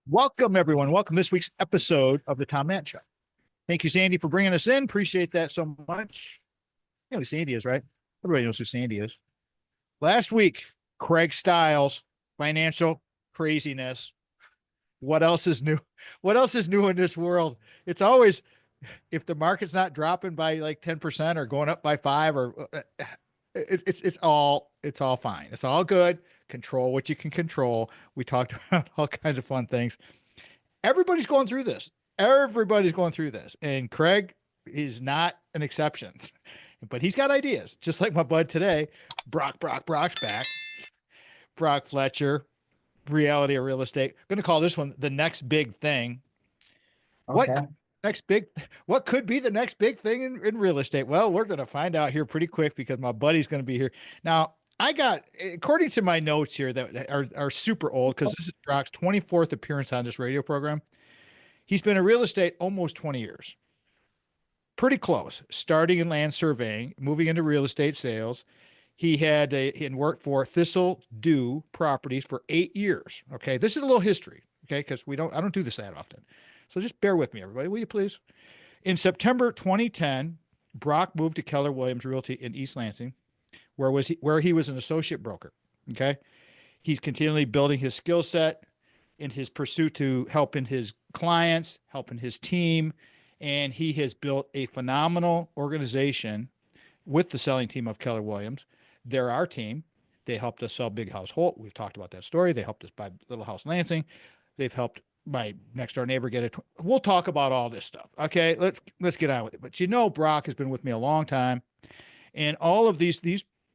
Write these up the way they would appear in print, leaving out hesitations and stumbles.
Welcome, everyone. Welcome to this week's episode of the Tom Matt Show. Thank you, Sandy, for bringing us in. Appreciate that so much. You know who Sandy is, right? Everybody knows who Sandy is. Last week, Craig Stiles, financial craziness. What else is new? What else is new in this world? It's always, if the market's not dropping by like 10% or going up by 5 or it's all fine. It's all good. Control what you can control. We talked about all kinds of fun things. Everybody's going through this. Everybody's going through this. And Craig is not an exception, but he's got ideas, just like my bud today. Brock's back. Brock Fletcher, reality of real estate. I'm going to call this one the next big thing. Okay. What could be the next big thing in real estate? Well, we're going to find out here pretty quick because my buddy's going to be here. Now, I got, according to my notes here that are super old, because this is Brock's 24th appearance on this radio program. He's been in real estate almost 20 years. Pretty close, starting in land surveying, moving into real estate sales. He had worked for Thistle Dew Properties for 8 years. Okay, this is a little history. Okay, because I don't do this that often. So just bear with me, everybody, will you please? In September 2010, Brock moved to Keller Williams Realty in East Lansing, where he was an associate broker. Okay, he's continually building his skill set in his pursuit to helping his clients, helping his team, and he has built a phenomenal organization with the selling team of Keller Williams. They're our team. They helped us sell Big House Holt. We've talked about that story. They helped us buy Little House Lansing. They've helped my next door neighbor get it. We'll talk about all this stuff. Okay, let's get on with it. But Brock has been with me a long time, and all of these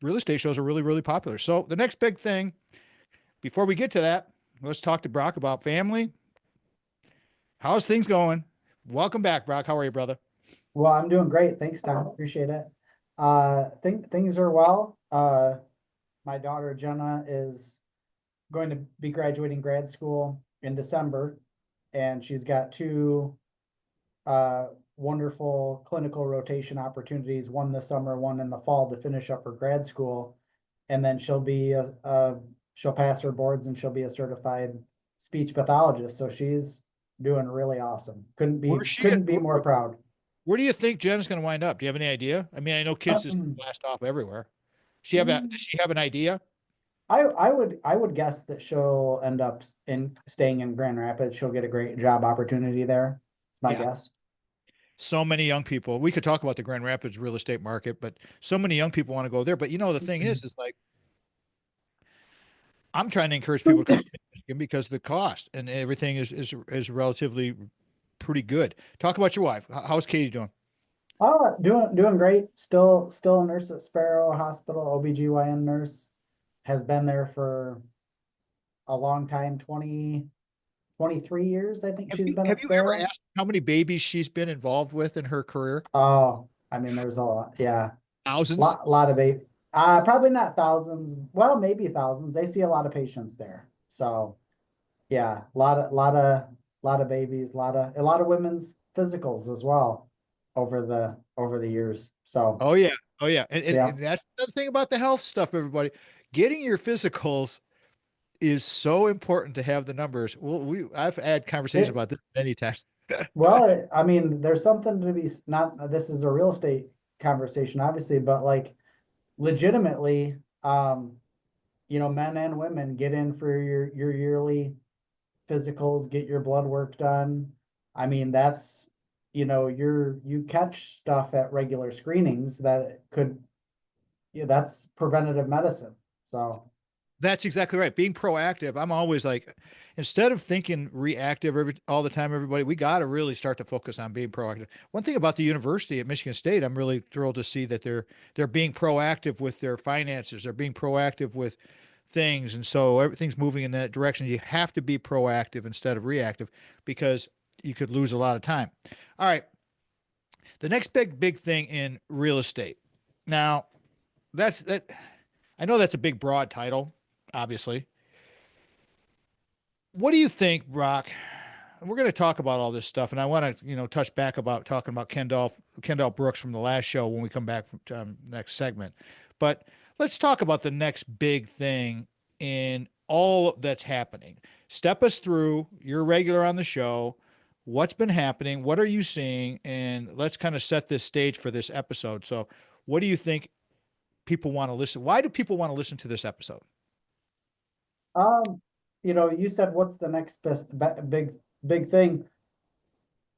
real estate shows are really, really popular. So the next big thing, before we get to that, let's talk to Brock about family. How's things going? Welcome back, Brock. How are you, brother? Well, I'm doing great. Thanks, Tom. Appreciate it. Things are well. My daughter Jenna is going to be graduating grad school in December, and she's got two wonderful clinical rotation opportunities, one this summer, one in the fall, to finish up her grad school. And then she'll pass her boards and she'll be a certified speech pathologist. So she's doing really awesome. Couldn't be more proud. Where do you think Jen's going to wind up? Do you have any idea? I mean, I know kids just blast off everywhere. Does she have an idea? I would guess that she'll end up staying in Grand Rapids. She'll get a great job opportunity there. It's my guess. So many young people. We could talk about the Grand Rapids real estate market, but so many young people want to go there. But the thing is like, I'm trying to encourage people to come to Michigan because the cost and everything is relatively pretty good. Talk about your wife. How's Katie doing? Doing great. Still a nurse at Sparrow Hospital, OBGYN nurse. Has been there for a long time, 23 years, I think she's been at Sparrow. Have you ever asked how many babies she's been involved with in her career? Oh, I mean, there's a lot. Yeah. Thousands? Lot of babies. Probably not thousands. Well, maybe thousands. They see a lot of patients there. So yeah, a lot of babies, a lot of women's physicals as well over the years. So oh yeah. And that's the thing about the health stuff, everybody. Getting your physicals is so important to have the numbers. Well, I've had conversations about this many times. Well, I mean, there's something to be this is a real estate conversation, obviously, but like legitimately, men and women get in for your yearly physicals, get your blood work done. I mean, that's, you catch stuff at regular screenings that that's preventative medicine. So that's exactly right. Being proactive. I'm always like, instead of thinking reactive all the time, everybody, we got to really start to focus on being proactive. One thing about the university at Michigan State, I'm really thrilled to see that they're being proactive with their finances. They're being proactive with things. And so everything's moving in that direction. You have to be proactive instead of reactive because you could lose a lot of time. All right. The next big thing in real estate. Now, I know that's a big, broad title, obviously. What do you think, Brock? We're going to talk about all this stuff, and I want to, touch back about talking about Kendall Brooks from the last show when we come back from next segment. But let's talk about the next big thing in all that's happening. Step us through. You're regular on the show. What's been happening? What are you seeing? And let's kind of set this stage for this episode. So, what do you think people want to listen? Why do people want to listen to this episode? Um, you said what's the next big thing?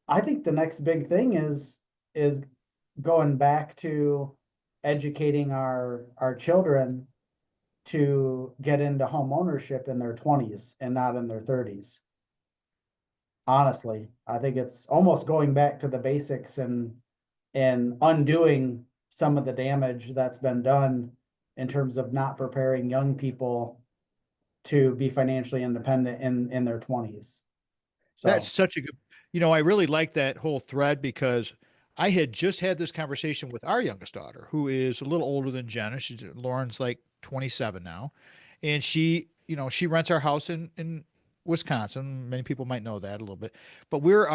I think the next big thing is going back to educating our children to get into home ownership in their 20s and not in their 30s. Honestly, I think it's almost going back to the basics and undoing some of the damage that's been done in terms of not preparing young people to be financially independent in their 20s. That's So, such a good, I really like that whole thread because I had just had this conversation with our youngest daughter, who is a little older than Jenna. Lauren's like 27 now. And she rents our house in Wisconsin. Many people might know that a little bit, but we're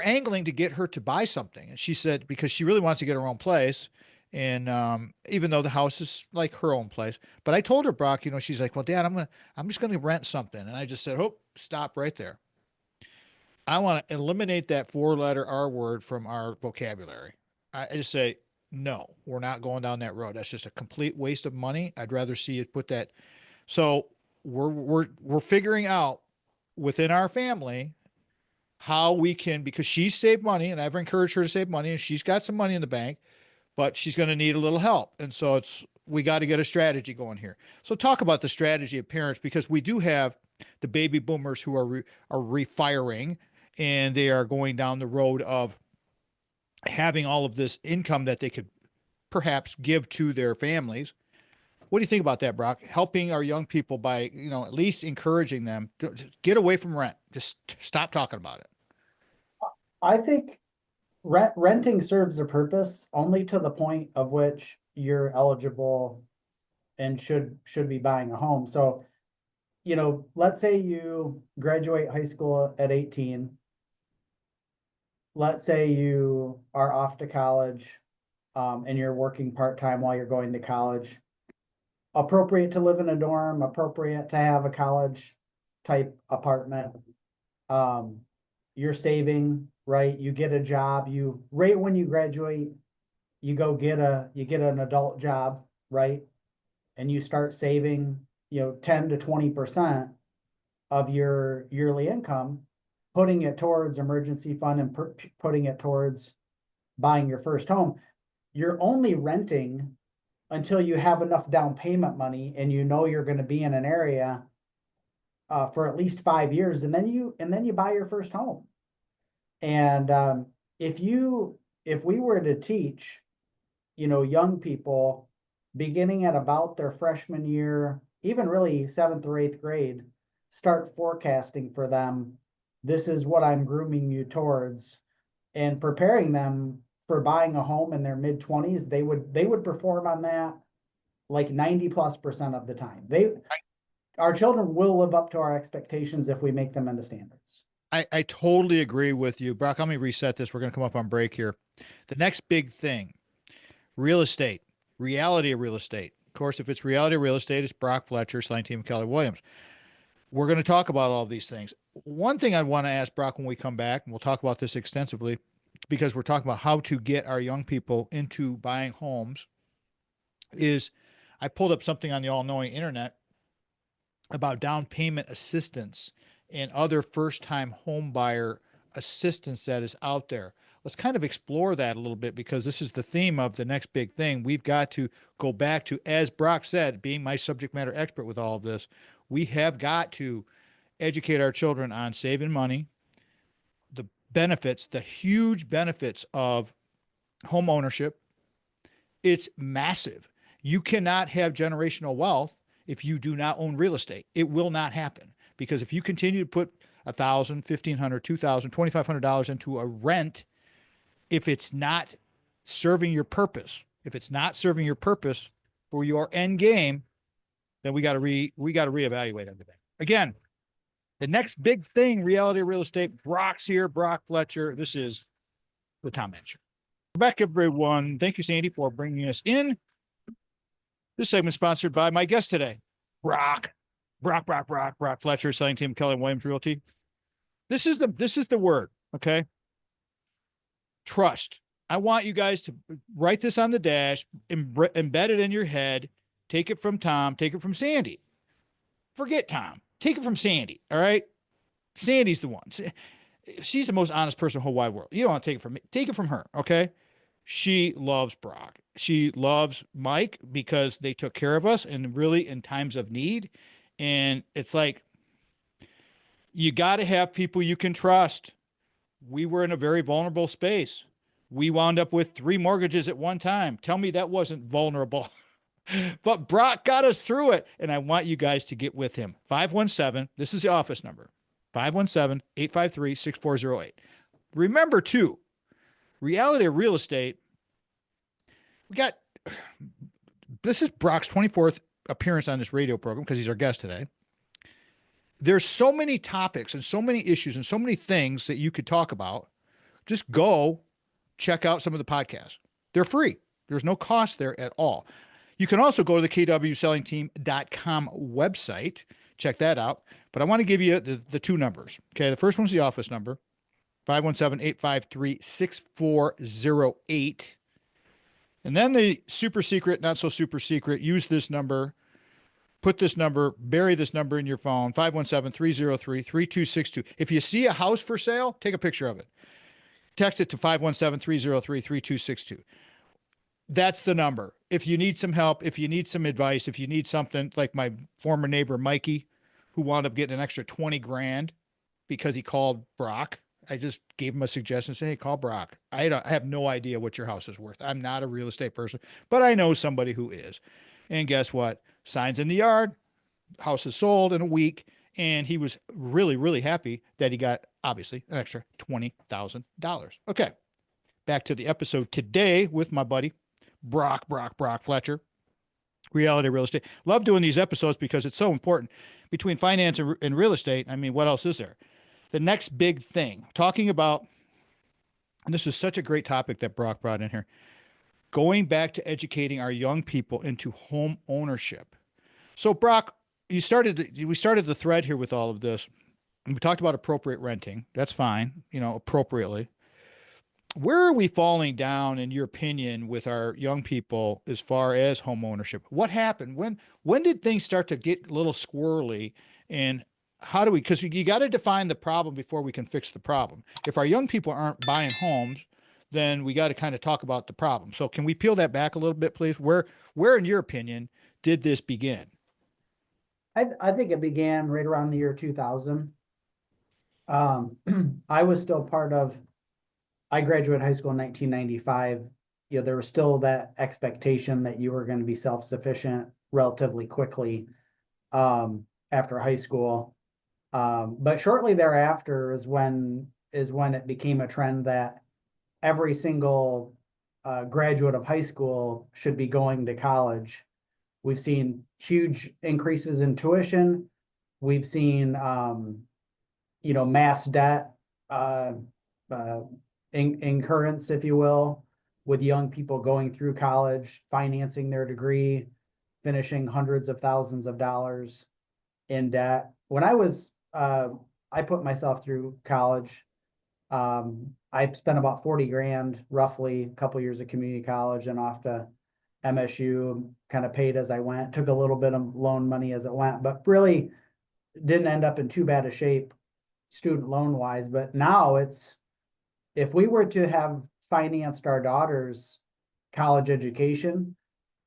angling to get her to buy something. And she said, because she really wants to get her own place. And even though the house is like her own place, but I told her, Brock, she's like, well, Dad, I'm just going to rent something. And I just said, oh, stop right there. I want to eliminate that 4-letter R word from our vocabulary. I just say, no, we're not going down that road. That's just a complete waste of money. I'd rather see it put that. So we're figuring out within our family how we can, because she's saved money and I've encouraged her to save money and she's got some money in the bank, but she's going to need a little help. And so we got to get a strategy going here. So talk about the strategy of parents, because we do have the baby boomers who are refiring, and they are going down the road of having all of this income that they could perhaps give to their families. What do you think about that, Brock? Helping our young people by, at least encouraging them to get away from rent. Just stop talking about it. I think renting serves a purpose only to the point of which you're eligible and should be buying a home. So, let's say you graduate high school at 18. Let's say you are off to college, and you're working part-time while you're going to college. Appropriate to live in a dorm, appropriate to have a college type apartment. Um, you're saving, right? You get a job, right when you graduate, you get an adult job, right? And you start saving, 10 to 20% of your yearly income, putting it towards emergency fund and putting it towards buying your first home. You're only renting until you have enough down payment money and you're going to be in an area for at least 5 years, and then you buy your first home. And if we were to teach, young people beginning at about their freshman year, even really 7th or 8th grade, start forecasting for them, this is what I'm grooming you towards, and preparing them for buying a home in their mid-20s, they would perform on that like 90+% of the time. Our children will live up to our expectations if we make them into standards. I totally agree with you, Brock. Let me reset this. We're going to come up on break here. The next big thing, real estate, reality of real estate. Of course, if it's reality of real estate, it's Brock Fletcher, Slang Team Keller Williams. We're going to talk about all these things. One thing I want to ask Brock when we come back, and we'll talk about this extensively, because we're talking about how to get our young people into buying homes, is I pulled up something on the all-knowing internet about down payment assistance and other first-time home buyer assistance that is out there. Let's kind of explore that a little bit, because this is the theme of the next big thing. We've got to go back to, as Brock said, being my subject matter expert with all of this, we have got to educate our children on saving money, the benefits, the huge benefits of home ownership. It's massive. You cannot have generational wealth if you do not own real estate. It will not happen, because if you continue to put $1,000, $1,500, $2,000, $2,500 into a rent, if it's not serving your purpose, for your end game, then we got to reevaluate everything. Again, the next big thing, reality of real estate. Brock's here, Brock Fletcher. This is the Tom Mann Show. Back, everyone. Thank you, Sandy, for bringing us in. This segment sponsored by my guest today, Brock. Brock Fletcher, selling team, Keller Williams Realty. This is the word, okay? Trust. I want you guys to write this on the dash, embed it in your head. Take it from Tom, take it from Sandy. Forget Tom. Take it from Sandy, all right? Sandy's the one. She's the most honest person in the whole wide world. You don't want to take it from me. Take it from her, okay? She loves Brock. She loves Mike because they took care of us and really in times of need. And it's like, you got to have people you can trust. We were in a very vulnerable space. We wound up with 3 mortgages at one time. Tell me that wasn't vulnerable. But Brock got us through it. And I want you guys to get with him. 517, this is the office number, 517-853-6408. Remember, too, Reality of Real Estate, this is Brock's 24th appearance on this radio program because he's our guest today. There's so many topics and so many issues and so many things that you could talk about. Just go check out some of the podcasts. They're free. There's no cost there at all. You can also go to the kwsellingteam.com website. Check that out. But I want to give you the 2 numbers. Okay. The first one's the office number, 517-853-6408. And then the super secret, not so super secret, use this number, put this number, bury this number in your phone, 517-303-3262. If you see a house for sale, take a picture of it. Text it to 517-303-3262. That's the number. If you need some help, if you need some advice, if you need something like my former neighbor, Mikey, who wound up getting an extra 20 grand because he called Brock. I just gave him a suggestion, say, hey, call Brock. I have no idea what your house is worth. I'm not a real estate person, but I know somebody who is. And guess what? Signs in the yard, house is sold in a week. And he was really, really happy that he got, obviously, an extra $20,000. Okay. Back to the episode today with my buddy, Brock Fletcher, Reality Real Estate. Love doing these episodes because it's so important between finance and real estate. I mean, what else is there? The next big thing, talking about, and this is such a great topic that Brock brought in here, going back to educating our young people into home ownership. So Brock, we started the thread here with all of this. We talked about appropriate renting. That's fine, appropriately. Where are we falling down, in your opinion, with our young people as far as home ownership? What happened? When did things start to get a little squirrely? And how do we, because you got to define the problem before we can fix the problem. If our young people aren't buying homes, then we got to kind of talk about the problem. So can we peel that back a little bit, please? Where in your opinion, did this begin? I think it began right around the year 2000. I was still I graduated high school in 1995. There was still that expectation that you were going to be self-sufficient relatively quickly after high school. But shortly thereafter is when it became a trend that every single graduate of high school should be going to college. We've seen huge increases in tuition. We've seen, mass debt incurrence, if you will, with young people going through college, financing their degree, finishing hundreds of thousands of dollars in debt. When I put myself through college. I spent about 40 grand, roughly, a couple years of community college and off to MSU, kind of paid as I went, took a little bit of loan money as it went, but really didn't end up in too bad a shape student loan wise. But now if we were to have financed our daughter's college education,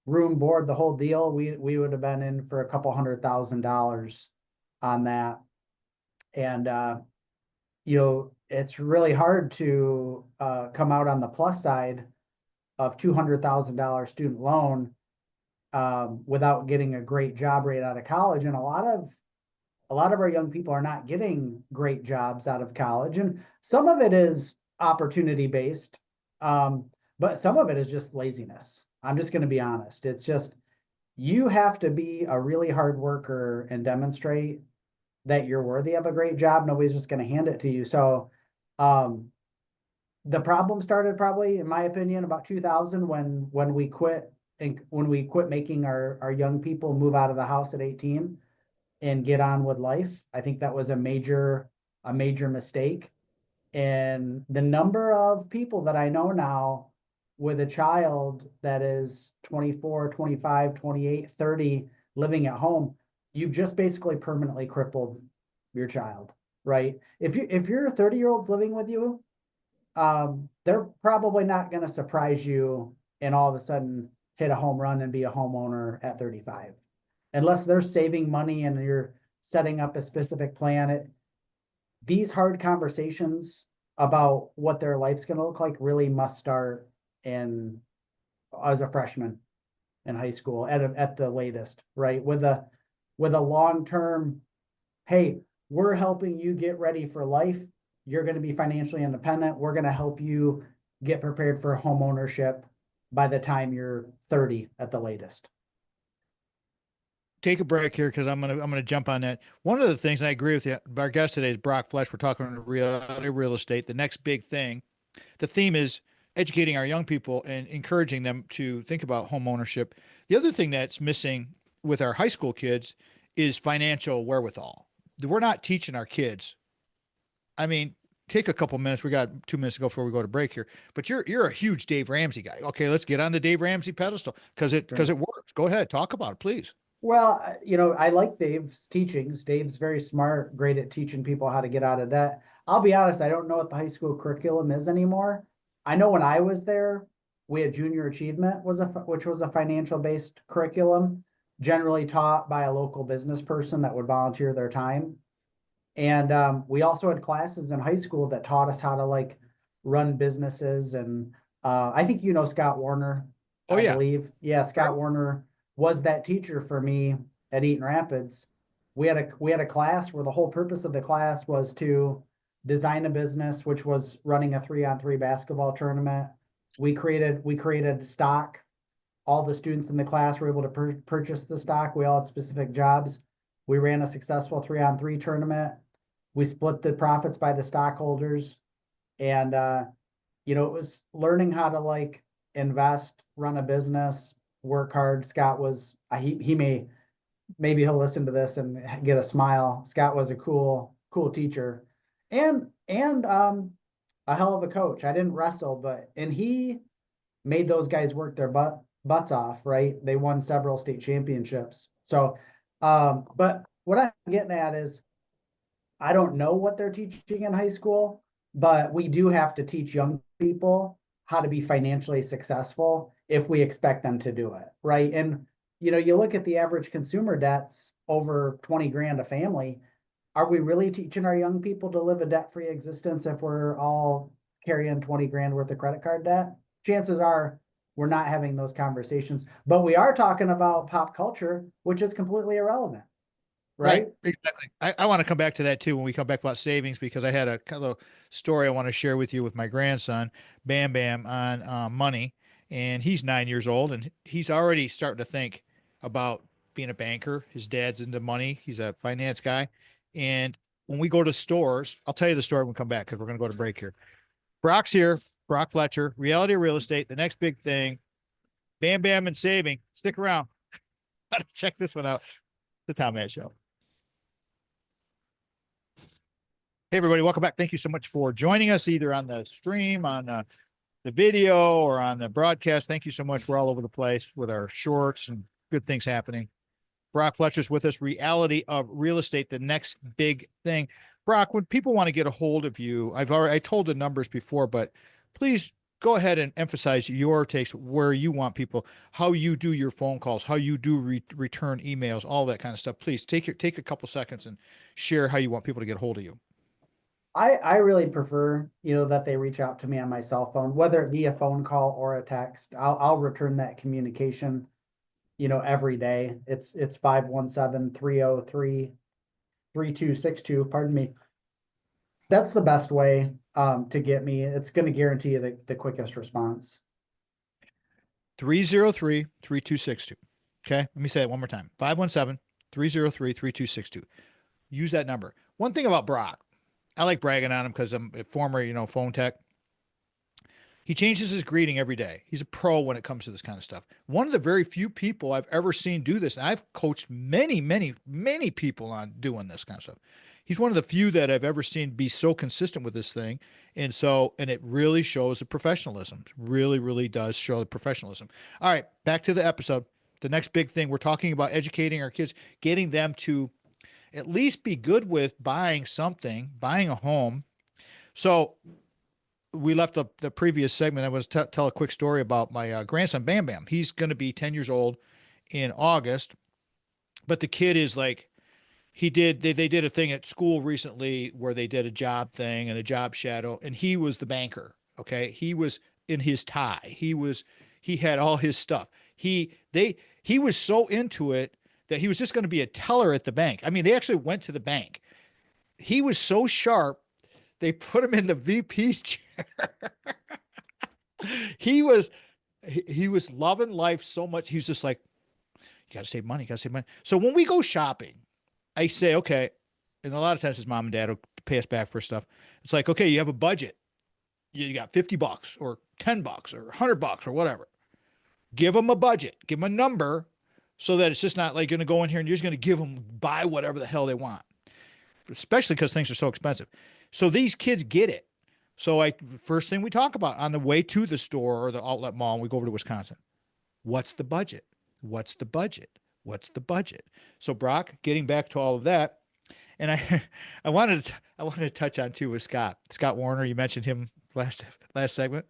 room, board, the whole deal, we would have been in for a couple $100,000 on that. And, it's really hard to come out on the plus side of $200,000 student loan without getting a great job right out of college. And a lot of our young people are not getting great jobs out of college. And some of it is opportunity based, but some of it is just laziness. I'm just going to be honest. It's just, you have to be a really hard worker and demonstrate that you're worthy of a great job. Nobody's just going to hand it to you. So the problem started probably, in my opinion, about 2000 when we quit and when we quit making our young people move out of the house at 18 and get on with life. I think that was a major mistake. And the number of people that I know now with a child that is 24, 25, 28, 30 living at home, you've just basically permanently crippled your child, right? If your 30-year-old's living with you, they're probably not going to surprise you and all of a sudden hit a home run and be a homeowner at 35. Unless they're saving money and you're setting up a specific plan. These hard conversations about what their life's going to look like really must start in as a freshman in high school at the latest, right? With a long-term, hey, we're helping you get ready for life. You're going to be financially independent. We're going to help you get prepared for home ownership by the time you're 30 at the latest. Take a break here because I'm gonna jump on that. One of the things, and I agree with you, our guest today is Brock Fletcher. We're talking real estate, the next big thing. The theme is educating our young people and encouraging them to think about home ownership. The other thing that's missing with our high school kids is financial wherewithal. We're not teaching our kids. I mean, take a couple minutes. We got 2 minutes to go before we go to break here. But you're a huge Dave Ramsey guy. Okay, let's get on the Dave Ramsey pedestal because it works. Go ahead, talk about it, please. Well, I like Dave's teachings. Dave's very smart, great at teaching people how to get out of debt. I'll be honest, I don't know what the high school curriculum is anymore. I know when I was there, we had junior achievement which was a financial based curriculum, generally taught by a local business person that would volunteer their time. And we also had classes in high school that taught us how to like run businesses. And I think Scott Warner, Oh I yeah, believe. Yeah, right. Scott Warner was that teacher for me at Eaton Rapids. We had a class where the whole purpose of the class was to design a business, which was running a 3-on-3 basketball tournament. We created stock. All the students in the class were able to purchase the stock. We all had specific jobs. We ran a successful 3-on-3 tournament. We split the profits by the stockholders. And it was learning how to like invest, run a business, work hard. Scott was maybe he'll listen to this and get a smile. Scott was a cool teacher and a hell of a coach. I didn't wrestle, and he made those guys work their butts off, right? They won several state championships. So but what I'm getting at is I don't know what they're teaching in high school, but we do have to teach young people how to be financially successful if we expect them to do it, right? And you look at the average consumer debts over 20 grand a family. Are we really teaching our young people to live a debt-free existence if we're all carrying 20 grand worth of credit card debt? Chances are we're not having those conversations, but we are talking about pop culture, which is completely irrelevant, Right, right? exactly. I want to come back to that too when we come back about savings because I had a kind of story I want to share with you with my grandson, Bam Bam, on money. And he's 9 years old and he's already starting to think about being a banker. His dad's into money, he's a finance guy. And when we go to stores, I'll tell you the story when we come back because we're going to go to break here. Brock's here, Brock Fletcher, Reality Real Estate, the next big thing, Bam Bam and saving. Stick around. Check this one out. The Tom Matt Show. Hey, everybody, welcome back. Thank you so much for joining us either on the stream, on the video, or on the broadcast. Thank you so much. We're all over the place with our shorts and good things happening. Brock Fletcher's with us. Reality of Real Estate, the next big thing. Brock, when people want to get a hold of you, I told the numbers before, but please go ahead and emphasize your takes, where you want people, how you do your phone calls, how you do return emails, all that kind of stuff. Please take a couple seconds and share how you want people to get a hold of you. I really prefer, that they reach out to me on my cell phone, whether it be a phone call or a text. I'll return that communication, every day. It's 517-303-3262. Pardon me. That's the best way to get me. It's going to guarantee you the quickest response. 303-3262. Okay. Let me say it one more time. 517-303-3262. Use that number. One thing about Brock, I like bragging on him because I'm a former, phone tech. He changes his greeting every day. He's a pro when it comes to this kind of stuff. One of the very few people I've ever seen do this, and I've coached many, many, many people on doing this kind of stuff. He's one of the few that I've ever seen be so consistent with this thing. And it really shows the professionalism. It really, really does show the professionalism. All right, back to the episode. The next big thing, we're talking about educating our kids, getting them to at least be good with buying something, buying a home. So we left the previous segment. I was tell a quick story about my grandson, Bam Bam. He's going to be 10 years old in August, but the kid is like, they did a thing at school recently where they did a job thing and a job shadow, and he was the banker. Okay. He was in his tie. He had all his stuff. He was so into it that he was just going to be a teller at the bank. I mean, they actually went to the bank. He was so sharp, they put him in the VP's chair. he was he was loving life so much. He was just like, you got to save money, you got to save money. So when we go shopping, I say, okay, and a lot of times his mom and dad will pay us back for stuff. It's like, okay, you have a budget. You got $50 or $10 or $100 or whatever. Give them a budget, give them a number so that it's just not like going to go in here and you're just going to give them, buy whatever the hell they want, especially because things are so expensive. So these kids get it. So first thing we talk about on the way to the store or the outlet mall, and we go over to Wisconsin, what's the budget? What's the budget? What's the budget? So Brock, getting back to all of that, and I wanted to touch on too with Scott Warner. You mentioned him last segment.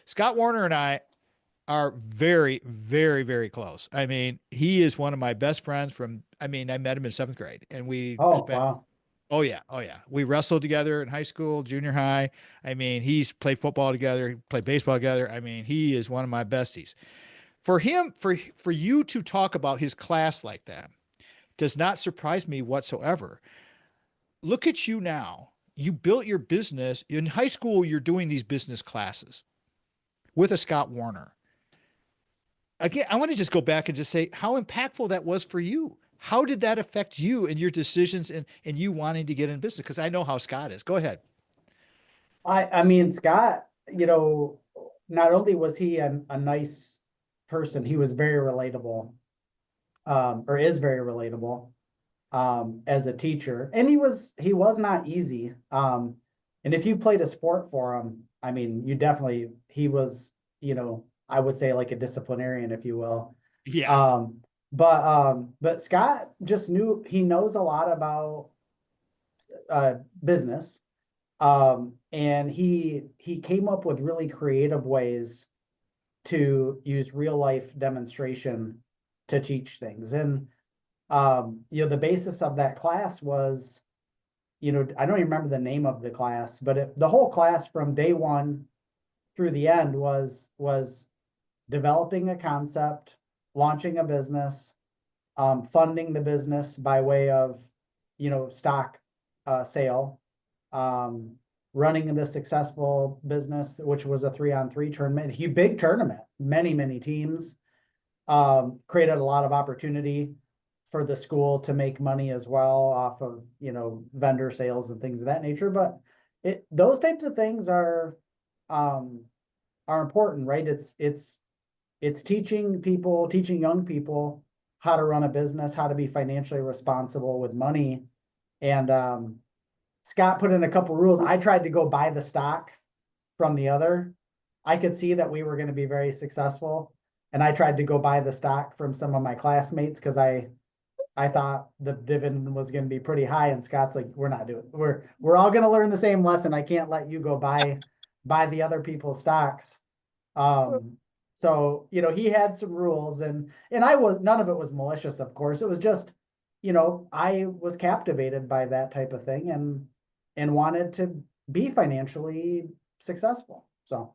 Scott Warner and I are very, very, very close. I mean, he is one of my best friends I met him in seventh grade, and we Oh, spent. wow. Oh yeah, oh yeah. We wrestled together in high school, junior high. I mean, he's played football together, he played baseball together. I mean, he is one of my besties. For him, for you to talk about his class like that does not surprise me whatsoever. Look at you now. You built your business in high school. You're doing these business classes with a Scott Warner. Again, I want to just go back and just say how impactful that was for you. How did that affect you and your decisions and you wanting to get in business? Because I know how Scott is. Go ahead. I mean, Scott, not only was he a nice person, he was very relatable, or is very relatable, as a teacher. And he was not easy. And if you played a sport for him, I mean, he was, I would say like a disciplinarian, if you will. Yeah. But Scott just he knows a lot about business. And he came up with really creative ways to use real life demonstration to teach things. And the basis of that class was, I don't even remember the name of the class, but the whole class from day one through the end was developing a concept, launching a business, funding the business by way of, stock sale, running the successful business, which was a 3-on-3 tournament, a big tournament, many, many teams, created a lot of opportunity for the school to make money as well off of, vendor sales and things of that nature. But those types of things are important, right? It's teaching young people how to run a business, how to be financially responsible with money. And Scott put in a couple rules. I tried to go buy the stock from the other. I could see that we were going to be very successful. And I tried to go buy the stock from some of my classmates because I thought the dividend was going to be pretty high. And Scott's like, we're not doing it. We're all going to learn the same lesson. I can't let you go buy the other people's stocks. So, he had some rules, and none of it was malicious, of course. It was just, I was captivated by that type of thing and wanted to be financially successful. So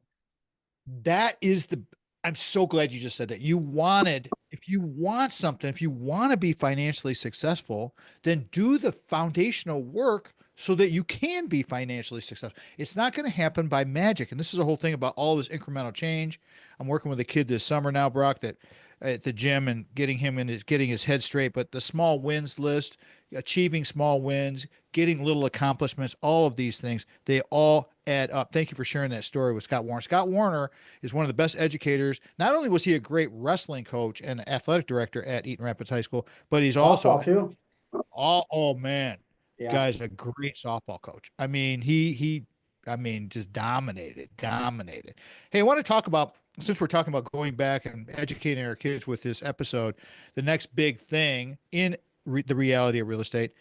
I'm so glad you just said that. If you want something, if you want to be financially successful, then do the foundational work so that you can be financially successful. It's not going to happen by magic. And this is a whole thing about all this incremental change. I'm working with a kid this summer now, Brock, that at the gym and getting his head straight. But the small wins list, achieving small wins, getting little accomplishments, all of these things, they all add up. Thank you for sharing that story with Scott Warner. Scott Warner is one of the best educators. Not only was he a great wrestling coach and athletic director at Eaton Rapids High School, but he's also Softball too. oh man, Yeah. guy's a great softball coach. I mean, I mean, just dominated. Hey, I want to talk about, since we're talking about going back and educating our kids with this episode, the next big thing in the reality of real estate.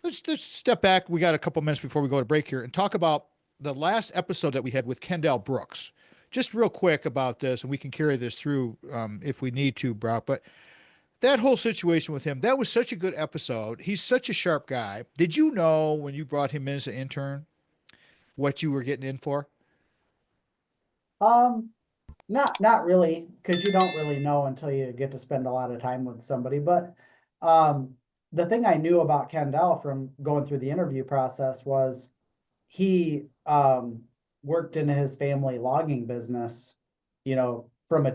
Let's step back. We got a couple minutes before we go to break here and talk about the last episode that we had with Kendall Brooks. Just real quick about this, and we can carry this through if we need to, Brock. But that whole situation with him, that was such a good episode. He's such a sharp guy. Did you know when you brought him in as an intern what you were getting in for? Um, not really, because you don't really know until you get to spend a lot of time with somebody. But um, the thing I knew about Kendall from going through the interview process was he worked in his family logging business, from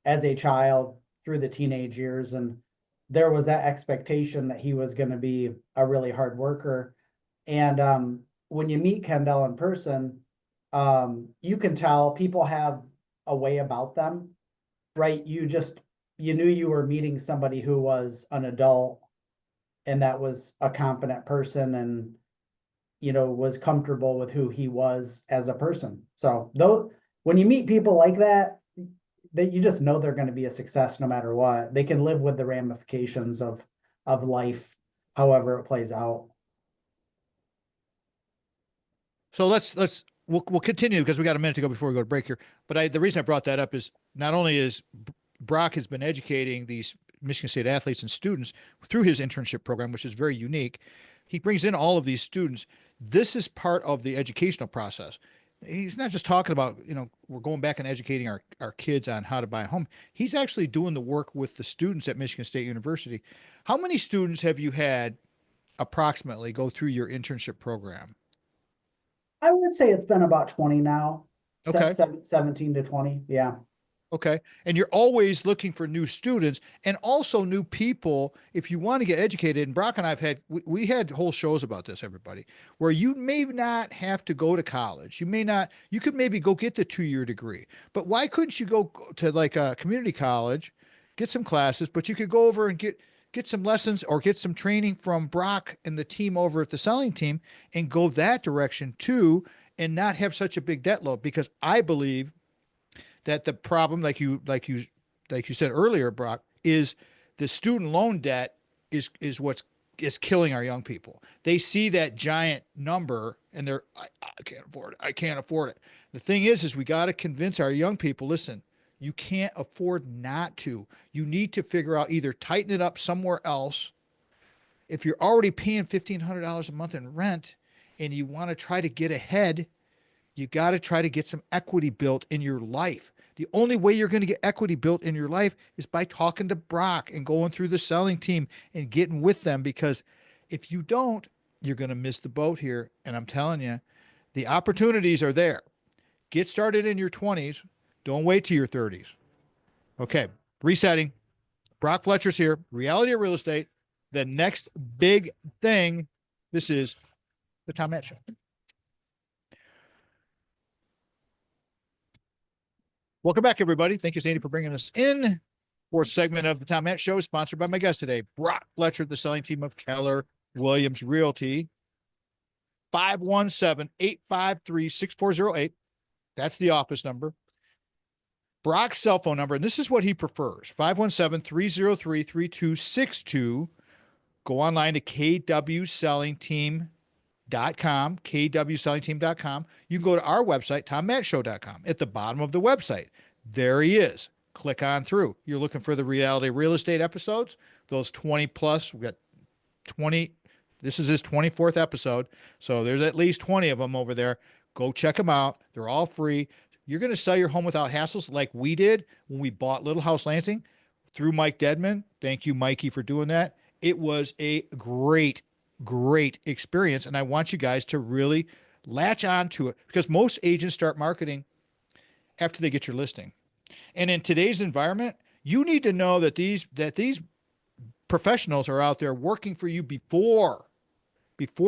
as a child through the teenage years, and there was that expectation that he was going to be a really hard worker. And when you meet Kendall in person, you can tell people have a way about them, right? You knew you were meeting somebody who was an adult and that was a confident person and, was comfortable with who he was as a person. So though, when you meet people like that you just know they're going to be a success no matter what. They can live with the ramifications of life, however it plays out. So we'll continue because we got a minute to go before we go to break here. But the reason I brought that up is not only is Brock has been educating these Michigan State athletes and students through his internship program, which is very unique. He brings in all of these students. This is part of the educational process. He's not just talking about, we're going back and educating our kids on how to buy a home. He's actually doing the work with the students at Michigan State University. How many students have you had approximately go through your internship program? I would say it's been about 20 now. Okay. 17 to 20. Yeah. Okay. And you're always looking for new students and also new people if you want to get educated. And Brock and I've we had whole shows about this, everybody, where you may not have to go to college. You could maybe go get the 2-year degree, but why couldn't you go to like a community college, get some classes, but you could go over and get some lessons or get some training from Brock and the team over at the selling team and go that direction too, and not have such a big debt load, because I believe that the problem, like you said earlier, Brock, is the student loan debt is what's is killing our young people. They see that giant number and I can't afford it. I can't afford it. The thing is we got to convince our young people, listen, you can't afford not to. You need to figure out, either tighten it up somewhere else. If you're already paying $1,500 a month in rent and you want to try to get ahead, you got to try to get some equity built in your life. The only way you're going to get equity built in your life is by talking to Brock and going through the selling team and getting with them, because if you don't, you're going to miss the boat here. And I'm telling you, the opportunities are there. Get started in your 20s. Don't wait till your 30s. Okay, resetting. Brock Fletcher's here. Reality of real estate. The next big thing. This is the Tom Matt Show. Welcome back, everybody. Thank you, Sandy, for bringing us in. Fourth segment of the Tom Matt Show is sponsored by my guest today, Brock Fletcher, the selling team of Keller Williams Realty. 517-853-6408. That's the office number. Brock's cell phone number, and this is what he prefers, 517-303-3262. Go online to kwsellingteam.com, kwsellingteam.com. You can go to our website, tommattshow.com. At the bottom of the website, there he is. Click on through. You're looking for the Reality Real Estate episodes, those 20 plus. We got 20. This is his 24th episode, so there's at least 20 of them over there. Go check them out. They're all free. You're going to sell your home without hassles like we did when we bought Little House Lansing through Mike Dedman. Thank you, Mikey, for doing that. It was a great experience, and I want you guys to really latch on to it, because most agents start marketing after they get your listing. And in today's environment, You need to know that these professionals are out there working for you before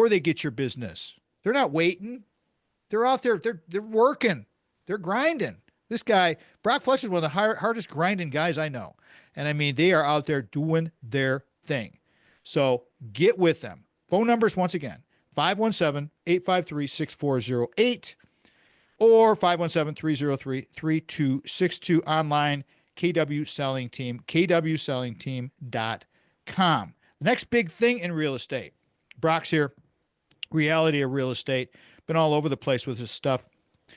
they get your business. They're not waiting. They're out there. They're working. They're grinding. This guy, Brock Fletcher, is one of the hardest grinding guys I know. And I mean, they are out there doing their thing. So get with them. Phone numbers, once again, 517-853-6408 or 517-303-3262 online, KW Selling Team, kwsellingteam.com. The next big thing in real estate. Brock's here. Reality of real estate. Been all over the place with his stuff.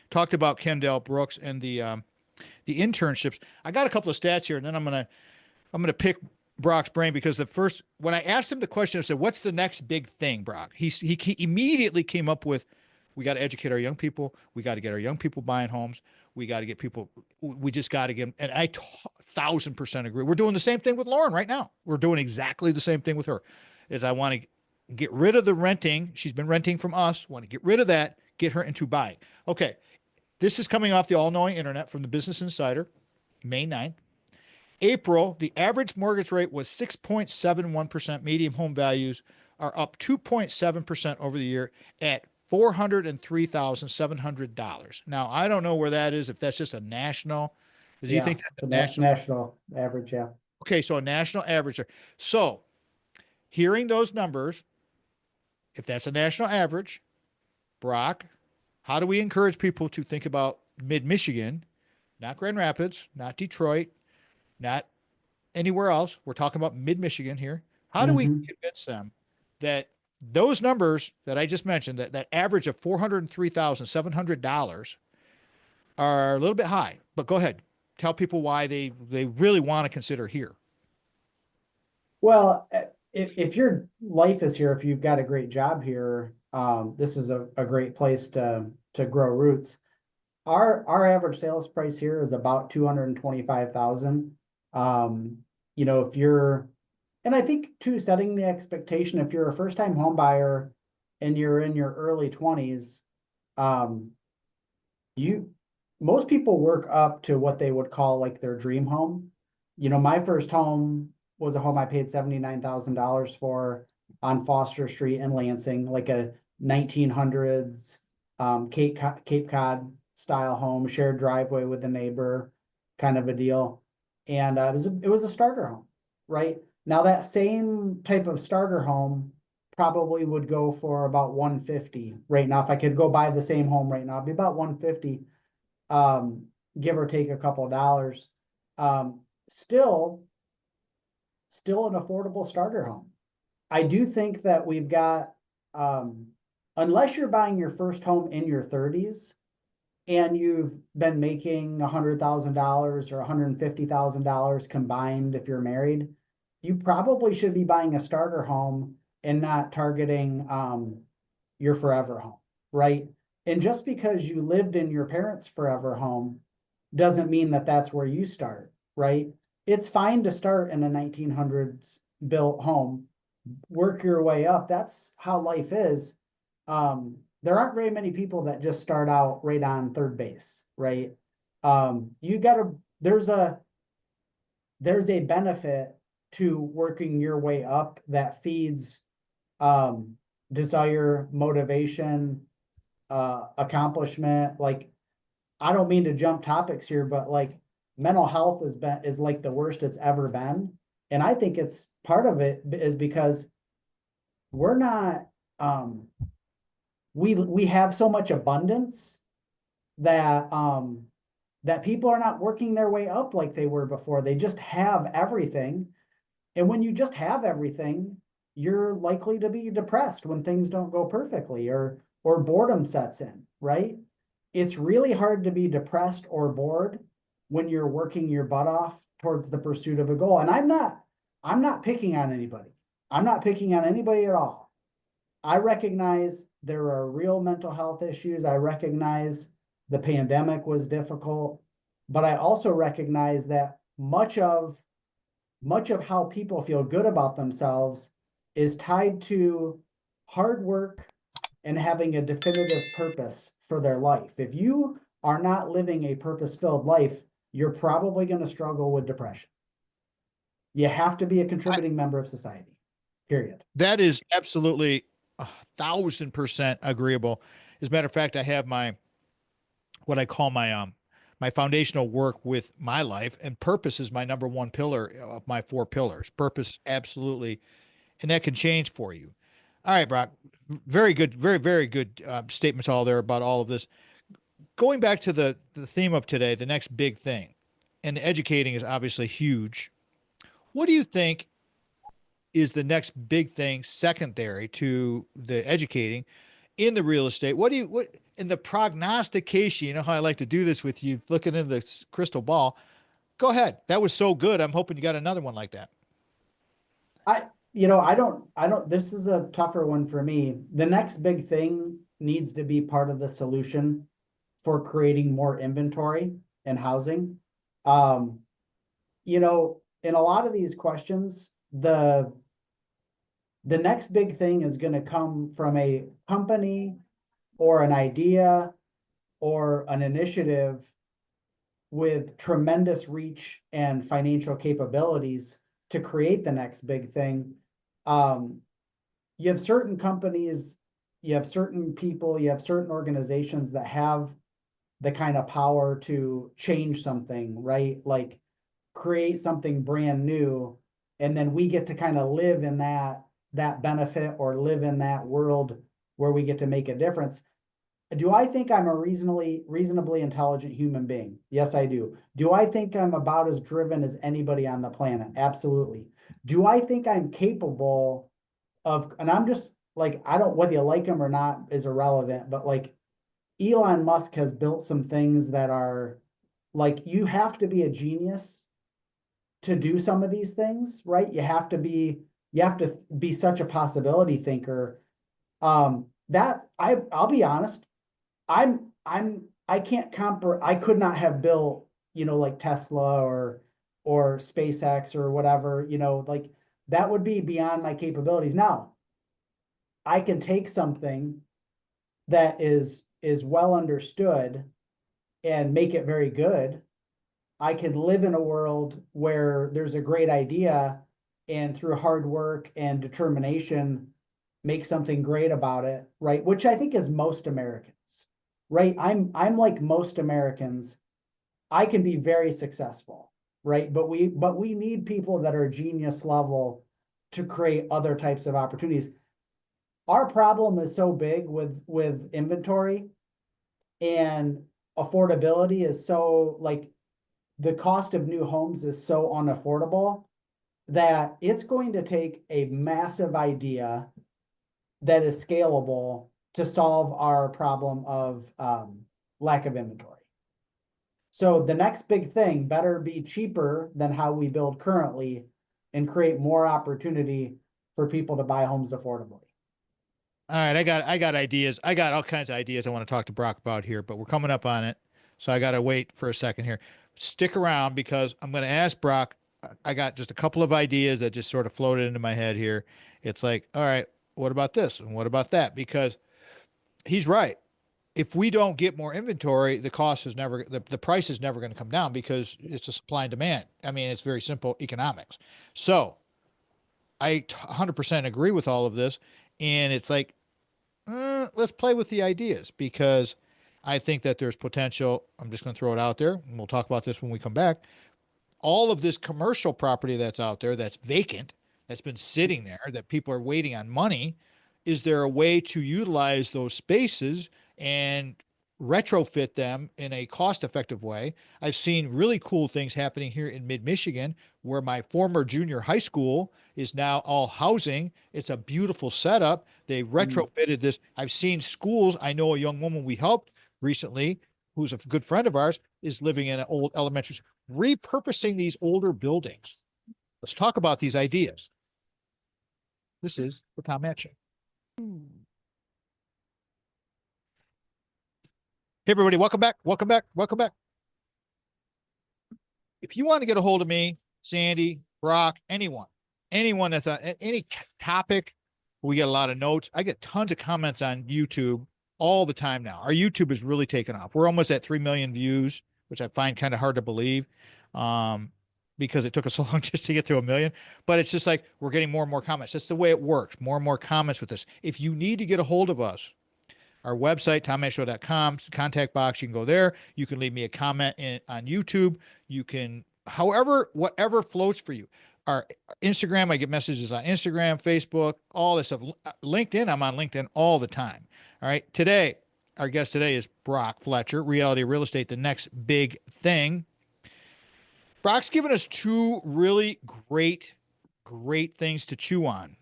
Talked about Kendall Brooks and the internships. I got a couple of stats here, and then I'm gonna pick Brock's brain, because when I asked him the question, I said, "What's the next big thing, Brock?" He immediately came up with, "We got to educate our young people. We got to get our young people buying homes. We got to get people. We just got to get them." And I 1,000% agree. We're doing the same thing with Lauren right now. We're doing exactly the same thing with her. Is I want to get rid of the renting. She's been renting from us. Want to get rid of that. Get her into buying. Okay. This is coming off the all-knowing internet from the Business Insider, May 9th. April, the average mortgage rate was 6.71%. Median home values are up 2.7% over the year at $403,700. Now, I don't know where that is, if that's just a national. Do you think that's the a national? national average, yeah. Okay, so a national average. So, hearing those numbers, if that's a national average, Brock, how do we encourage people to think about mid-Michigan, not Grand Rapids, not Detroit, not anywhere else? We're talking about mid-Michigan here. How do we convince them that those numbers that I just mentioned, that average of $403,700, are a little bit high? But go ahead. Tell people why they really want to consider here. Well, if your life is here, if you've got a great job here, this is a great place to grow roots. Our average sales price here is about 225,000. If you're, and I think too, setting the expectation, if you're a first-time home buyer and you're in your early 20s, most people work up to what they would call like their dream home. My first home was a home I paid $79,000 for on Foster Street in Lansing, like a 1900s Cape Cod style home, shared driveway with a neighbor, kind of a deal. And it was a starter home, right? Now that same type of starter home probably would go for about 150 right now. If I could go buy the same home right now, it'd be about 150, give or take a couple of dollars. Still an affordable starter home. I do think that we've got, unless you're buying your first home in your 30s and you've been making $100,000 or $150,000 combined if you're married, you probably should be buying a starter home and not targeting your forever home, right? And just because you lived in your parents' forever home doesn't mean that that's where you start, right? It's fine to start in a 1900s built home, work your way up. That's how life is. There aren't very many people that just start out right on third base, right? There's a benefit to working your way up that feeds desire, motivation, accomplishment. Like, I don't mean to jump topics here, but like mental health is like the worst it's ever been. And I think it's part of it is because we're not, we have so much abundance that that people are not working their way up like they were before. They just have everything. And when you just have everything, you're likely to be depressed when things don't go perfectly, or boredom sets in, right? It's really hard to be depressed or bored when you're working your butt off towards the pursuit of a goal. And I'm not picking on anybody. I'm not picking on anybody at all. I recognize there are real mental health issues. I recognize the pandemic was difficult, but I also recognize that much of how people feel good about themselves is tied to hard work and having a definitive purpose for their life. If you are not living a purpose-filled life, you're probably going to struggle with depression. You have to be a contributing member of society, period. That is absolutely 1,000% agreeable. As a matter of fact, I have my what I call my foundational work with my life, and purpose is my number one pillar of my four pillars. Purpose, absolutely, and that can change for you. All right, Brock, very good, very good statements all there about all of this. Going back to the theme of today, the next big thing, and educating is obviously huge. What do you think is the next big thing secondary to the educating in the real estate? What in the prognostication? You know how I like to do this with you, looking into the crystal ball. Go ahead. That was so good. I'm hoping you got another one like that. I, I don't, this is a tougher one for me. The next big thing needs to be part of the solution for creating more inventory and housing. Um, in a lot of these questions, the next big thing is going to come from a company or an idea or an initiative with tremendous reach and financial capabilities to create the next big thing. Um, you have certain companies, you have certain people, you have certain organizations that have the kind of power to change something, right? Like create something brand new, and then we get to kind of live in that benefit or live in that world where we get to make a difference. Do I think I'm a reasonably intelligent human being? Yes, I do. Do I think I'm about as driven as anybody on the planet? Absolutely. Do I think I'm capable of, and I'm just like, I don't, whether you like him or not is irrelevant, but like Elon Musk has built some things that are like, you have to be a genius to do some of these things, right? You have to be such a possibility thinker. I'll be honest, I can't I could not have built, like Tesla or SpaceX or whatever, like that would be beyond my capabilities. Now, I can take something that is well understood and make it very good. I can live in a world where there's a great idea and through hard work and determination make something great about it, right? Which I think is most Americans, right? I'm like most Americans. I can be very successful, right? But we need people that are genius level to create other types of opportunities. Our problem is so big with inventory, and affordability is so like the cost of new homes is so unaffordable that it's going to take a massive idea that is scalable to solve our problem of lack of inventory. So the next big thing better be cheaper than how we build currently and create more opportunity for people to buy homes affordably. All right, I got ideas. I got all kinds of ideas I want to talk to Brock about here, but we're coming up on it. So I got to wait for a second here. Stick around because I'm going to ask Brock. I got just a couple of ideas that just sort of floated into my head here. It's like, all right, what about this? And what about that? Because he's right. If we don't get more inventory, the price is never going to come down because it's a supply and demand. I mean, it's very simple economics. So I 100% agree with all of this. And it's like, let's play with the ideas because I think that there's potential. I'm just going to throw it out there, and we'll talk about this when we come back. All of this commercial property that's out there that's vacant, that's been sitting there, that people are waiting on money, is there a way to utilize those spaces and retrofit them in a cost effective way? I've seen really cool things happening here in mid Michigan where my former junior high school is now all housing. It's a beautiful setup. They Mm. retrofitted this. I've seen schools. I know a young woman we helped recently who's a good friend of ours is living in an old elementary school, repurposing these older buildings. Let's talk about these ideas. This is the Tom Match Show. Hey, everybody, welcome back. Welcome back. Welcome back. If you want to get a hold of me, Sandy, Brock, anyone that's on any topic, we get a lot of notes. I get tons of comments on YouTube all the time now. Our YouTube is really taken off. We're almost at 3 million views, which I find kind of hard to believe. Um, because it took us so long just to get to 1 million. But it's just like we're getting more and more comments. That's the way it works. More and more comments with this. If you need to get a hold of us, our website, TomManshow.com, contact box, you can go there. You can leave me a comment on YouTube. You can, however, whatever floats for you. Our Instagram, I get messages on Instagram, Facebook, all this stuff. LinkedIn, I'm on LinkedIn all the time. All right. Today, our guest today is Brock Fletcher, Reality Real Estate, the next big thing. Brock's given us two really great things to chew on.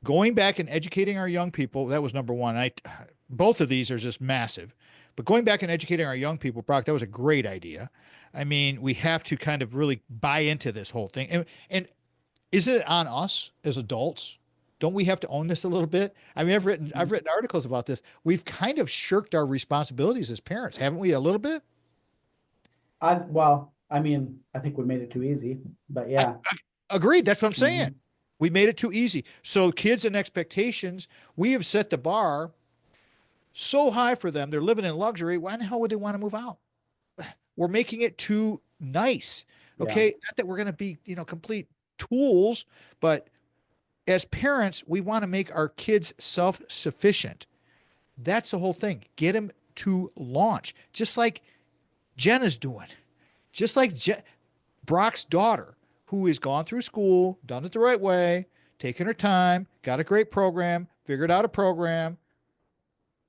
Going back and educating our young people, that was number one. Both of these are just massive. But going back and educating our young people, Brock, that was a great idea. I mean, we have to kind of really buy into this whole thing. And isn't it on us as adults? Don't we have to own this a little bit? I mean, I've written articles about this. We've kind of shirked our responsibilities as parents, haven't we, a little bit? Well, I mean, I think we made it too easy, but I, yeah. Agreed. That's what I'm saying. Mhm. We made it too easy. So kids and expectations, we have set the bar so high for them. They're living in luxury. Why in the hell would they want to move out? We're making it too nice. Yeah. Okay. Not that we're going to be, complete tools, but as parents, we want to make our kids self-sufficient. That's the whole thing. Get them to launch, just like Jen is doing, just like Brock's daughter, who has gone through school, done it the right way, taken her time, got a great program, figured out a program.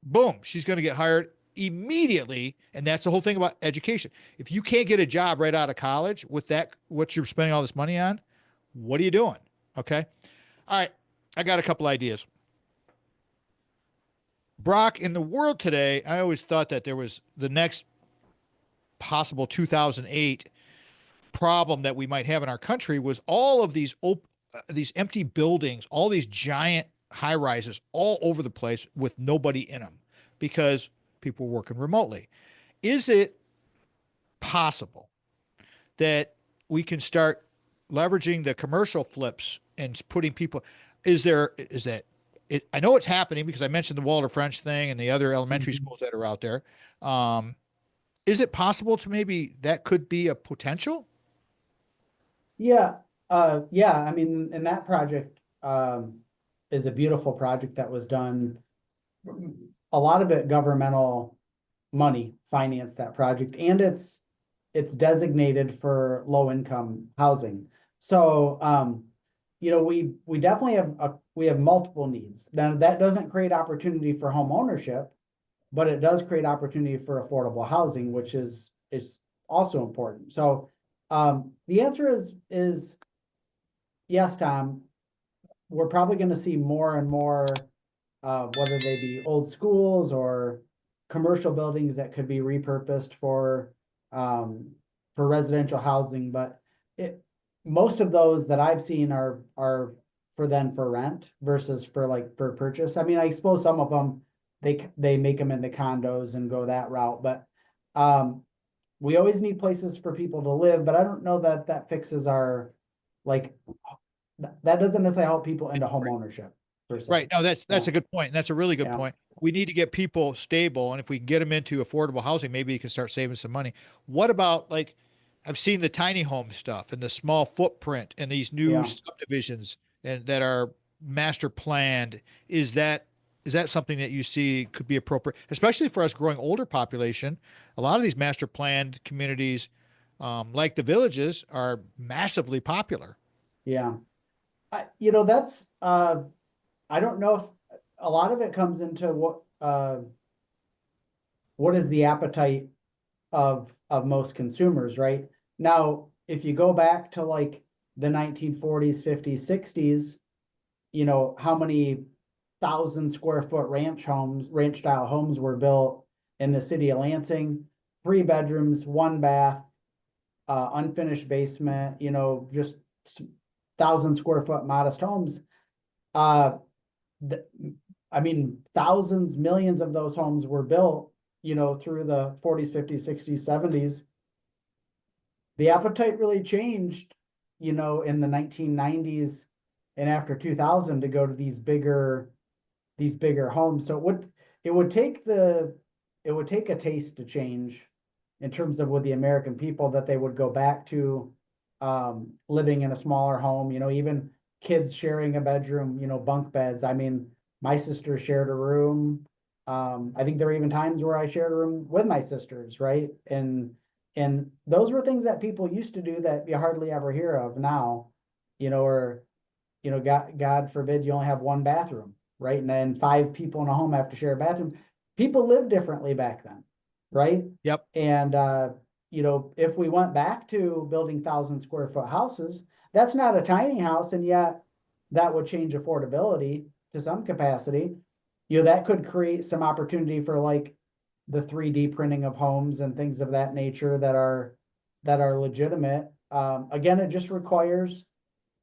Boom, she's going to get hired immediately. And that's the whole thing about education. If you can't get a job right out of college with that, what you're spending all this money on, what are you doing? Okay. All right. I got a couple ideas. Brock, in the world today, I always thought that there was the next possible 2008 problem that we might have in our country was all of these empty buildings, all these giant high rises all over the place with nobody in them because people were working remotely. Is it possible that we can start leveraging the commercial flips and putting people? Is that I know it's happening because I mentioned the Walter French thing and the other elementary Mhm. schools that are out there. Um, is it possible to maybe that could be a potential? Yeah. Yeah. I mean, and that project, is a beautiful project that was done. A lot of it governmental money financed that project, and it's designated for low income housing. So, we definitely we have multiple needs. Now that doesn't create opportunity for home ownership, but it does create opportunity for affordable housing, which is also important. So, the answer is yes, Tom. We're probably going to see more and more, whether they be old schools or commercial buildings that could be repurposed um, for residential housing. But it most of those that I've seen are for rent versus for purchase. I mean, I suppose some of them they make them into condos and go that route, but um, we always need places for people to live. But I don't know that that fixes our like that doesn't necessarily help people into home ownership per se. Right. No, that's Yeah, a good point. And that's a really good yeah, point. We need to get people stable, and if we can get them into affordable housing, maybe you can start saving some money. What about like I've seen the tiny home stuff and the small footprint and these new yeah. subdivisions and that are master planned. Is that something that you see could be appropriate, especially for us growing older population? A lot of these master planned communities, like the villages, are massively popular. Yeah. That's I don't know if a lot of it comes into what is the appetite of most consumers, right? Now, if you go back to like the 1940s, 50s, 60s, how many 1,000 square foot ranch style homes were built in the city of Lansing, 3 bedrooms, 1 bath, unfinished basement, just 1,000 square foot modest homes. Uh, th- I mean, thousands, millions of those homes were built, through the 40s, 50s, 60s, 70s. The appetite really changed, in the 1990s and after 2000 to go to these bigger homes. So it would take it would take a taste to change in terms of with the American people that they would go back to living in a smaller home, even kids sharing a bedroom, bunk beds. I mean, my sister shared a room. I think there were even times where I shared a room with my sisters, right? And those were things that people used to do that you hardly ever hear of now, or God forbid you only have one bathroom, right? And then five people in a home have to share a bathroom. People lived differently back then, right? Yep. And if we went back to building 1,000 square foot houses, that's not a tiny house, and yet that would change affordability to some capacity. That could create some opportunity for like the 3D printing of homes and things of that nature that are legitimate. Again, it just requires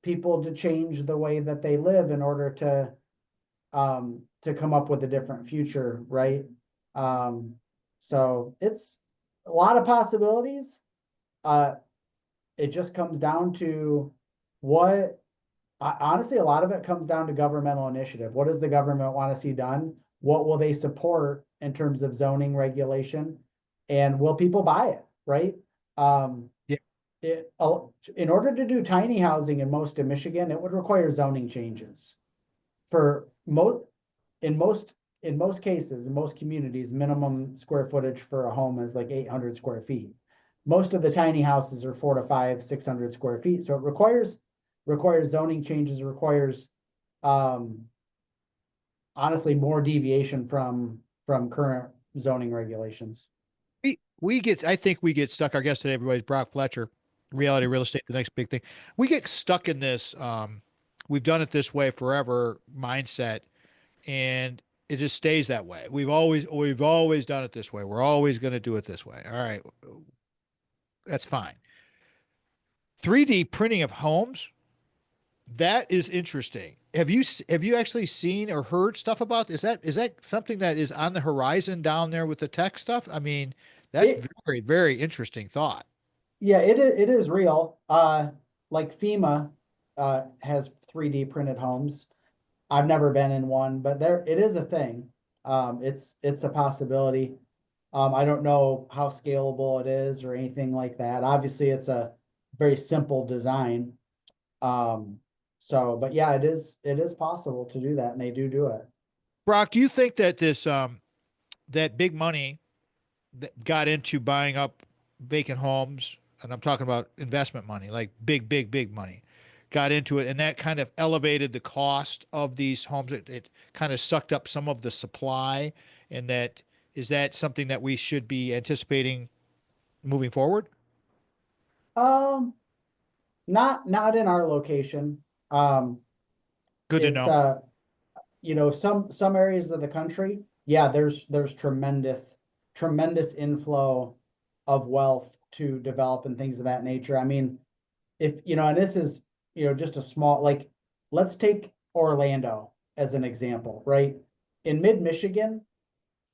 people to change the way that they live in order to come up with a different future, right? So it's a lot of possibilities. Uh, it just comes down to what, honestly, a lot of it comes down to governmental initiative. What does the government want to see done? What will they support in terms of zoning regulation? And will people buy it, right? Um, Yeah. in order to do tiny housing in most of Michigan, it would require zoning changes. For in most in most cases, in most communities, minimum square footage for a home is like 800 square feet. Most of the tiny houses are 4 to 5, 600 square feet. So it requires zoning changes, requires um honestly more deviation from current zoning regulations. I think we get stuck. Our guest today, everybody's Brock Fletcher, reality real estate, the next big thing. We get stuck in this, we've done it this way forever mindset, and it just stays that way. We've always done it this way. We're always going to do it this way. All right, that's fine. 3D printing of homes, that is interesting. Have you actually seen or heard stuff about, is that something that is on the horizon down there with the tech stuff? I mean, that's It very, very interesting thought. Yeah, it is real. Like FEMA has 3D printed homes. I've never been in one, but it is a thing. It's a possibility. I don't know how scalable it is or anything like that. Obviously, it's a very simple design. Um, but yeah, it is possible to do that, and they do it. Brock, do you think that that big money that got into buying up vacant homes, and I'm talking about investment money, like big, big, big money, got into it, and that kind of elevated the cost of these homes? It kind of sucked up some of the supply, and that something that we should be anticipating moving forward? Um, not in our location. Um, Good to it's know. some areas of the country, yeah, there's tremendous inflow of wealth to develop and things of that nature. I mean, if and this is just a small, like, let's take Orlando as an example, right? In mid-Michigan,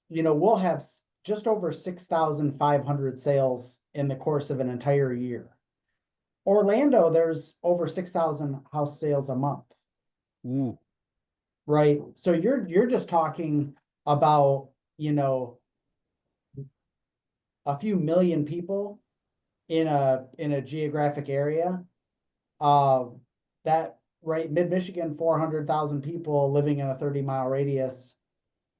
we'll have just over 6,500 sales in the course of an entire year. Orlando, there's over 6,000 house sales a month. Ooh. Right. So you're just talking about, a few million people in a geographic area. Uh that right, mid-Michigan, 400,000 people living in a 30-mile radius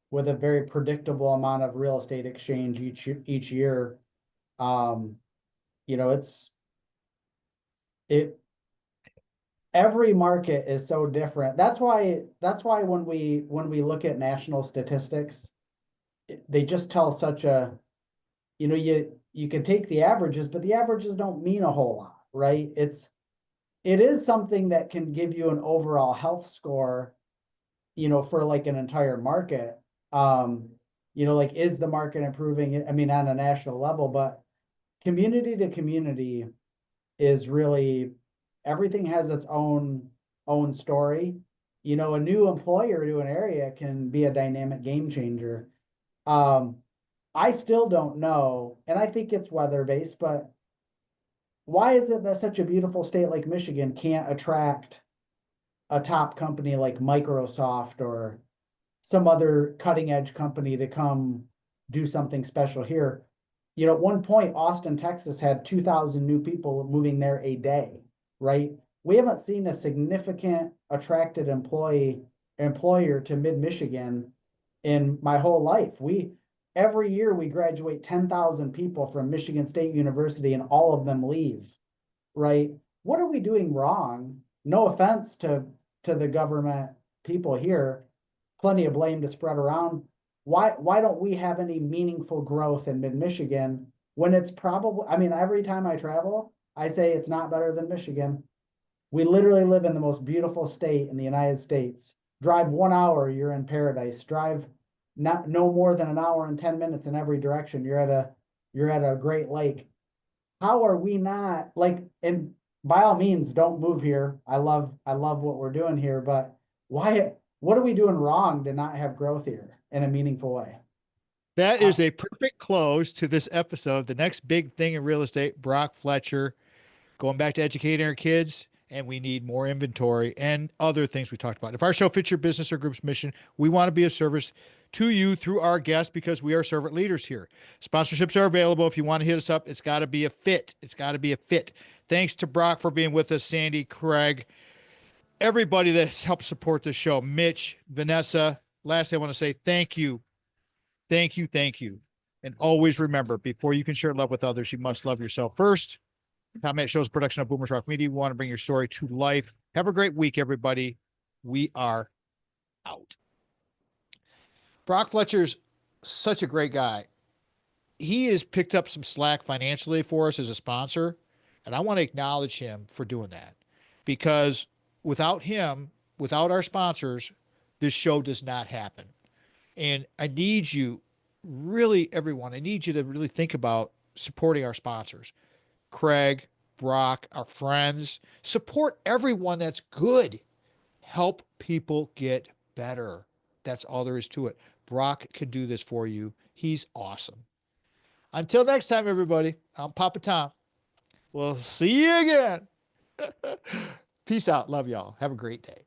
with a very predictable amount of real estate exchange each year. Um, it's it every market is so different. That's why when we look at national statistics, they just tell such a, you can take the averages, but the averages don't mean a whole lot, right? It is something that can give you an overall health score, for like an entire market. Um, like, is the market improving? I mean, on a national level, but community to community is really, everything has its own story. A new employer to an area can be a dynamic game changer. Um, I still don't know, and I think it's weather based, but why is it that such a beautiful state like Michigan can't attract a top company like Microsoft or some other cutting edge company to come do something special here? at one point, Austin, Texas had 2,000 new people moving there a day, right? We haven't seen a significant attracted employer to mid-Michigan in my whole life. Every year we graduate 10,000 people from Michigan State University and all of them leave, right? What are we doing wrong? No offense to the government people here, plenty of blame to spread around. Why don't we have any meaningful growth in mid-Michigan when it's probably, I mean, every time I travel, I say it's not better than Michigan. We literally live in the most beautiful state in the United States. Drive 1 hour, you're in paradise. Drive not no more than an hour and 10 minutes in every direction. You're at a great lake. How are we not like, and by all means, don't move here. I love what we're doing here, but what are we doing wrong to not have growth here in a meaningful way? That Uh, is a perfect close to this episode. The next big thing in real estate, Brock Fletcher, going back to educating our kids, and we need more inventory and other things we talked about. If our show fits your business or group's mission, we want to be of service to you through our guests because we are servant leaders here. Sponsorships are available. If you want to hit us up, it's got to be a fit. It's got to be a fit. Thanks to Brock for being with us, Sandy, Craig, everybody that's helped support the show, Mitch, Vanessa. Lastly, I want to say thank you. Thank you. Thank you. And always remember, before you can share love with others, you must love yourself first. Tom Matt Show's production of Boomers Rock Media. We want to bring your story to life. Have a great week, everybody. We are out. Brock Fletcher's such a great guy. He has picked up some slack financially for us as a sponsor, and I want to acknowledge him for doing that because without him, without our sponsors, this show does not happen. And I need you, really, everyone, I need you to really think about supporting our sponsors. Craig, Brock, our friends, support everyone that's good. Help people get better. That's all there is to it. Brock can do this for you. He's awesome. Until next time, everybody, I'm Papa Tom. We'll see you again. Peace out. Love y'all. Have a great day.